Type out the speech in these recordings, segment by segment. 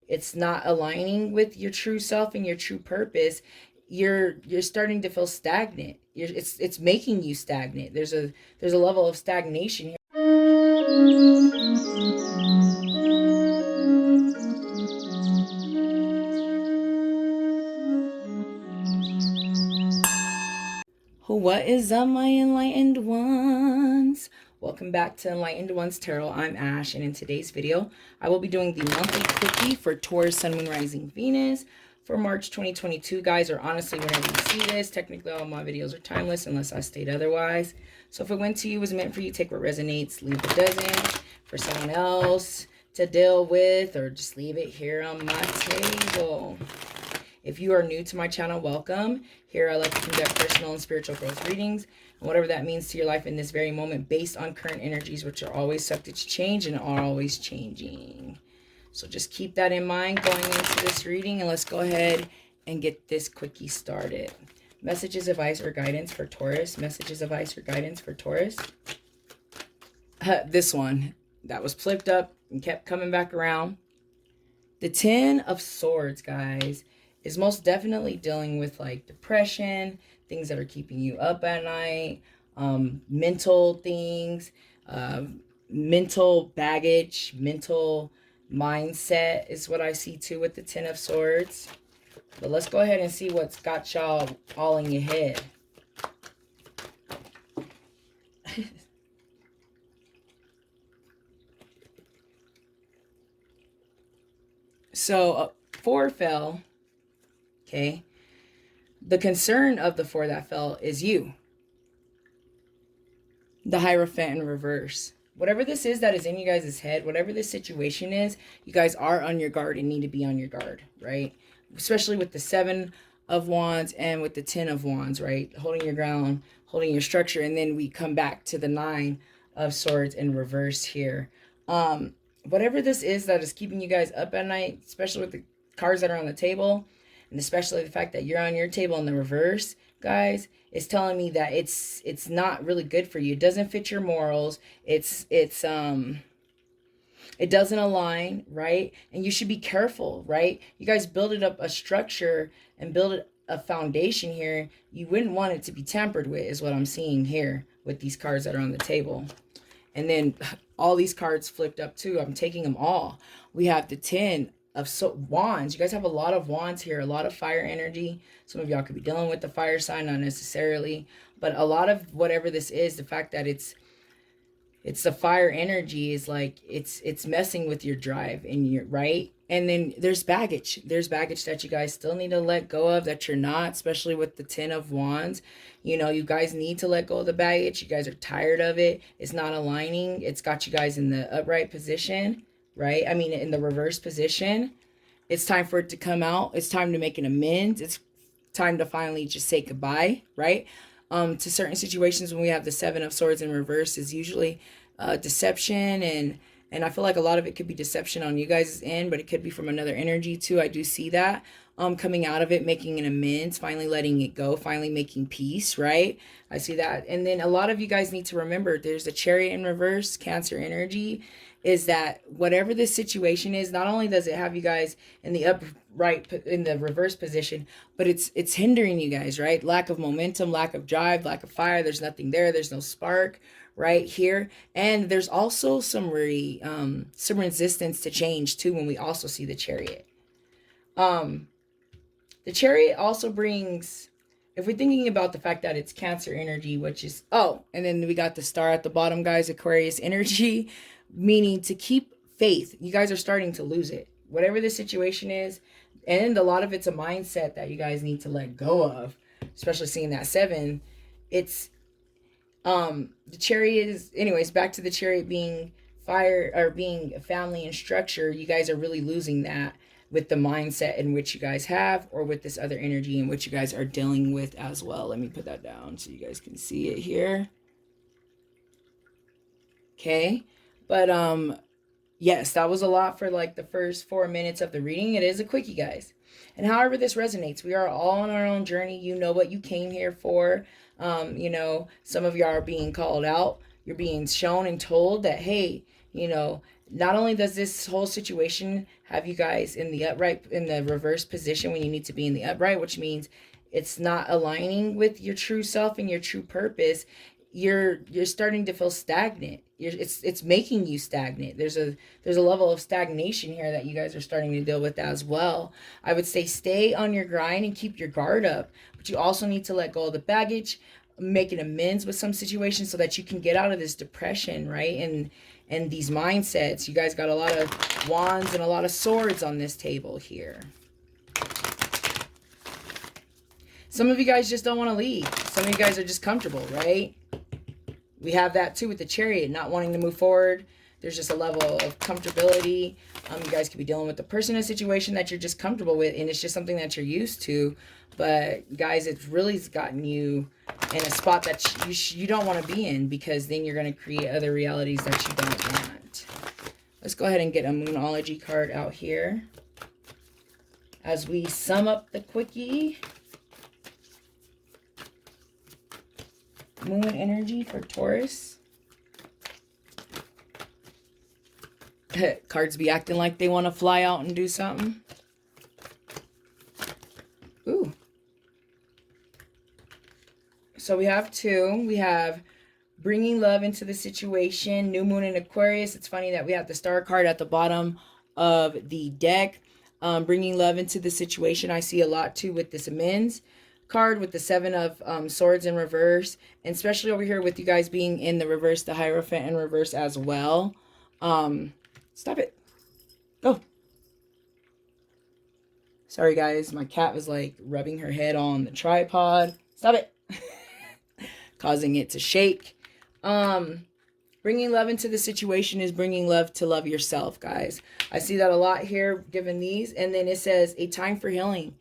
it's not aligning with your true self and your true purpose, you're starting to feel stagnant. It's making you stagnant. There's a level of stagnation here. What is up, my enlightened ones? Welcome back to Enlightened Ones Tarot. I'm Ash, and in today's video, I will be doing the monthly quickie for Taurus, Sun, Moon, Rising, Venus for March 2022, guys. Or honestly, whenever you see this, technically all my videos are timeless unless I state otherwise. So if it went to you, it was meant for you, take what resonates, leave what doesn't. For someone else to deal with, or just leave it here on my table. If you are new to my channel, welcome. Here I like to conduct personal and spiritual growth readings, and whatever that means to your life in this very moment, based on current energies, which are always subject to change and are always changing. So just keep that in mind going into this reading, and let's go ahead and get this quickie started. Messages, advice, or guidance for Taurus. Messages, advice, or guidance for Taurus. This one that was flipped up and kept coming back around. The Ten of Swords, guys, is most definitely dealing with like depression, things that are keeping you up at night, mental things, mental baggage, mental mindset is what I see too with the Ten of Swords. But let's go ahead and see what's got y'all all in your head. So 4 fell. Okay, the concern of the 4 that fell is you. The Hierophant in reverse. Whatever this is that is in you guys' head, whatever this situation is, you guys are on your guard and need to be on your guard, right? Especially with the 7 of Wands and with the 10 of Wands, right? Holding your ground, holding your structure, and then we come back to the 9 of Swords in reverse here. Whatever this is that is keeping you guys up at night, especially with the cards that are on the table, and especially the fact that you're on your table in the reverse, guys, is telling me that it's not really good for you. It doesn't fit your morals. It doesn't align, right? And you should be careful, right? You guys build up a structure and build a foundation here. You wouldn't want it to be tampered with, is what I'm seeing here with these cards that are on the table. And then all these cards flipped up too. I'm taking them all. We have the 10 of Wands. You guys have a lot of Wands here, a lot of fire energy. Some of y'all could be dealing with the fire sign, not necessarily, but a lot of whatever this is, the fact that it's the fire energy is like it's messing with your drive and your right. And then there's baggage that you guys still need to let go of, that you're not, especially with the 10 of Wands. You know, you guys need to let go of the baggage. You guys are tired of it. It's not aligning. It's got you guys in the upright position, right? I mean, in the reverse position. It's time for it to come out. It's time to make an amends. It's time to finally just say goodbye, right? To certain situations when we have the 7 of Swords in reverse is usually deception, and I feel like a lot of it could be deception on you guys' end, but it could be from another energy too. I do see that coming out of it, making an amends, finally letting it go, finally making peace, right? I see that. And then a lot of you guys need to remember there's a Chariot in reverse, Cancer energy, is that whatever this situation is, not only does it have you guys in the upright, in the reverse position, but it's hindering you guys, right? Lack of momentum, lack of drive, lack of fire. There's nothing there. There's no spark right here. And there's also some resistance to change too when we also see the Chariot. The Chariot also brings, if we're thinking about the fact that it's Cancer energy, which is, oh, and then we got the star at the bottom, guys, Aquarius energy, meaning to keep faith. You guys are starting to lose it, whatever the situation is. And a lot of it's a mindset that you guys need to let go of, especially seeing that 7. It's the Chariot is, anyways, back to the Chariot being fire, or being family and structure. You guys are really losing that with the mindset in which you guys have, or with this other energy in which you guys are dealing with as well. Let me put that down so you guys can see it here. Okay. But yes, that was a lot for like the first 4 minutes of the reading. It is a quickie, guys. And however this resonates, we are all on our own journey. You know what you came here for. You know, some of y'all are being called out. You're being shown and told that, hey, you know, Not only does this whole situation have you guys in the upright, in the reverse position when you need to be in the upright, which means it's not aligning with your true self and your true purpose, you're starting to feel stagnant. It's making you stagnant. There's a level of stagnation here that you guys are starting to deal with as well. I would say stay on your grind and keep your guard up, but you also need to let go of the baggage, make an amends with some situations so that you can get out of this depression, right? And these mindsets. You guys got a lot of wands and a lot of swords on this table here. Some of you guys just don't want to leave. Some of you guys are just comfortable, right? We have that too with the Chariot, not wanting to move forward. There's just a level of comfortability. You guys could be dealing with a person in a situation that you're just comfortable with, and it's just something that you're used to. But guys, it's really gotten you in a spot that you don't want to be in, because then you're going to create other realities that you don't want. Let's go ahead and get a Moonology card out here as we sum up the quickie. Moon energy for Taurus. Cards be acting like they want to fly out and do something. Ooh. So we have two. We have bringing love into the situation. New moon in Aquarius. It's funny that we have the star card at the bottom of the deck. Bringing love into the situation. I see a lot too with this amends card with the 7 of swords in reverse, and especially over here with you guys being in the reverse, the Hierophant in reverse as well. Stop it. Go. Sorry guys, my cat was like rubbing her head on the tripod. Stop it. Causing it to shake. Bringing love into the situation is bringing love to love yourself, guys. I see that a lot here given these. And then it says a time for healing.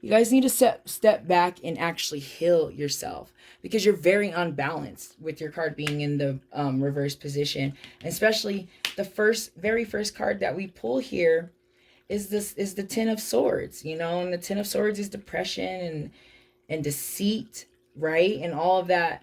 You guys need to step back and actually heal yourself, because you're very unbalanced with your card being in the reverse position. And especially the very first card that we pull here is the Ten of Swords, you know, and the Ten of Swords is depression and deceit, right? And all of that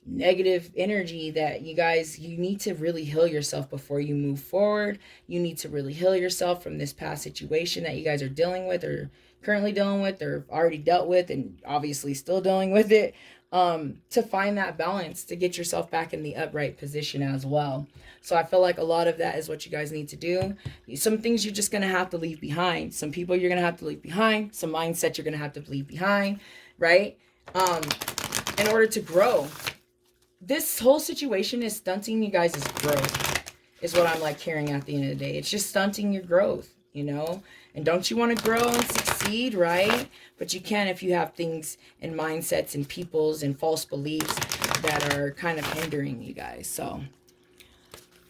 negative energy that you need to really heal yourself before you move forward. You need to really heal yourself from this past situation that you guys are dealing with, or currently dealing with, or already dealt with, and obviously still dealing with it, to find that balance, to get yourself back in the upright position as well. So I feel like a lot of that is what you guys need to do. Some things you're just going to have to leave behind. Some people you're going to have to leave behind. Some mindset you're going to have to leave behind, right? In order to grow. This whole situation is stunting you guys' growth, is what I'm like hearing at the end of the day. It's just stunting your growth, you know? And don't you want to grow and succeed, right? But you can if you have things and mindsets and peoples and false beliefs that are kind of hindering you guys. So,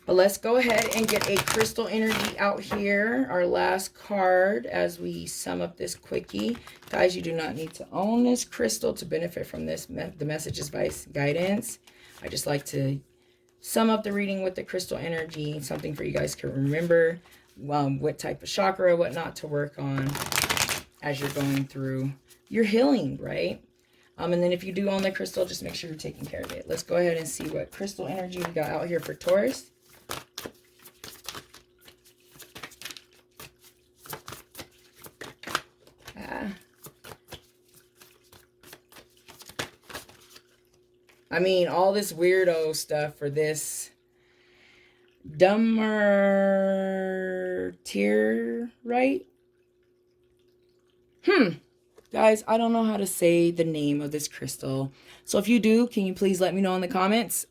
but let's go ahead and get a crystal energy out here. Our last card as we sum up this quickie. Guys, you do not need to own this crystal to benefit from this. The message is by guidance. I just like to sum up the reading with the crystal energy. Something for you guys to remember. What type of chakra, what not to work on as you're going through your healing, right? And then if you do own the crystal, just make sure you're taking care of it. Let's go ahead and see what crystal energy we got out here for Taurus. I mean, all this weirdo stuff for this Labradorite. Guys, I don't know how to say the name of this crystal. So if you do, can you please let me know in the comments?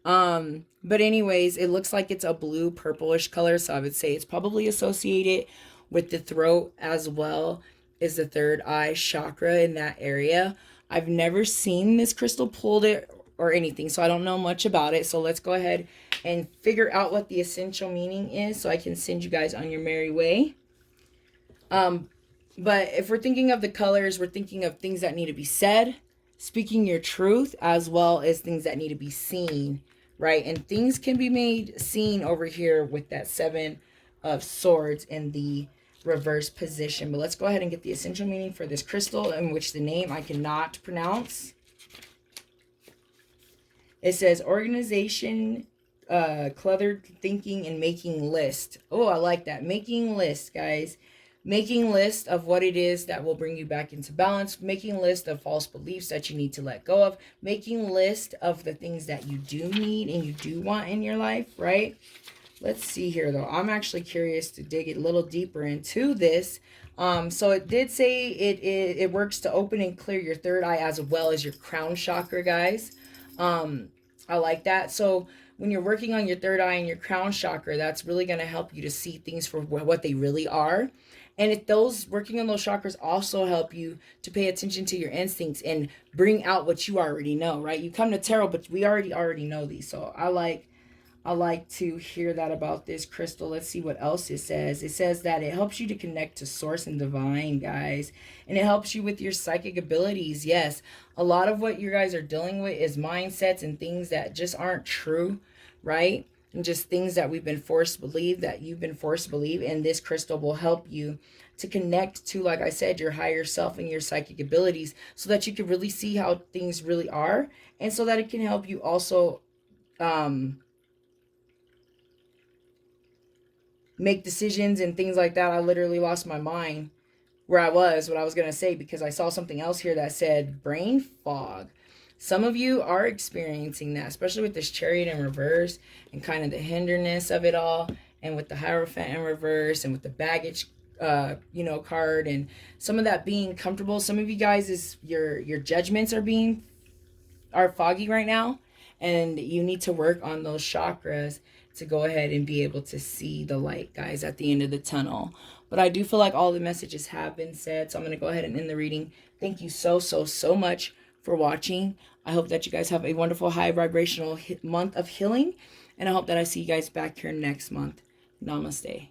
But anyways, it looks like it's a blue purplish color. So I would say it's probably associated with the throat, as well as the third eye chakra in that area. I've never seen this crystal pulled it or anything, so I don't know much about it. So let's go ahead and figure out what the essential meaning is so I can send you guys on your merry way. But if we're thinking of the colors, we're thinking of things that need to be said, speaking your truth, as well as things that need to be seen, right? And things can be made seen over here with that 7 of Swords in the reverse position. But let's go ahead and get the essential meaning for this crystal, in which the name I cannot pronounce. It says organization, cluttered thinking and making list. Oh, I like that. Making list, guys. Making list of what it is that will bring you back into balance. Making list of false beliefs that you need to let go of. Making list of the things that you do need and you do want in your life, right? Let's see here, though. I'm actually curious to dig a little deeper into this. So it did say it works to open and clear your third eye as well as your crown chakra, guys. I like that. So when you're working on your third eye and your crown chakra, that's really going to help you to see things for what they really are. And if those working on those chakras also help you to pay attention to your instincts and bring out what you already know, right? You come to tarot, but we already know these. So I like to hear that about this crystal. Let's see what else it says. It says that it helps you to connect to source and divine, guys. And it helps you with your psychic abilities. Yes, a lot of what you guys are dealing with is mindsets and things that just aren't true, right? And just things that we've been forced to believe, that you've been forced to believe. And this crystal will help you to connect to, like I said, your higher self and your psychic abilities so that you can really see how things really are. And so that it can help you also make decisions and things like that. I literally lost my mind where what I was going to say, because I saw something else here that said brain fog. Some of you are experiencing that, especially with this Chariot in reverse and kind of the hinderness of it all, and with the Hierophant in reverse and with the baggage card, and some of that being comfortable. Some of you guys is your judgments are foggy right now, and you need to work on those chakras to go ahead and be able to see the light, guys, at the end of the tunnel. But I do feel like all the messages have been said, so I'm going to go ahead and end the reading. Thank you so much for watching. I hope that you guys have a wonderful high vibrational month of healing, and I hope that I see you guys back here next month. Namaste.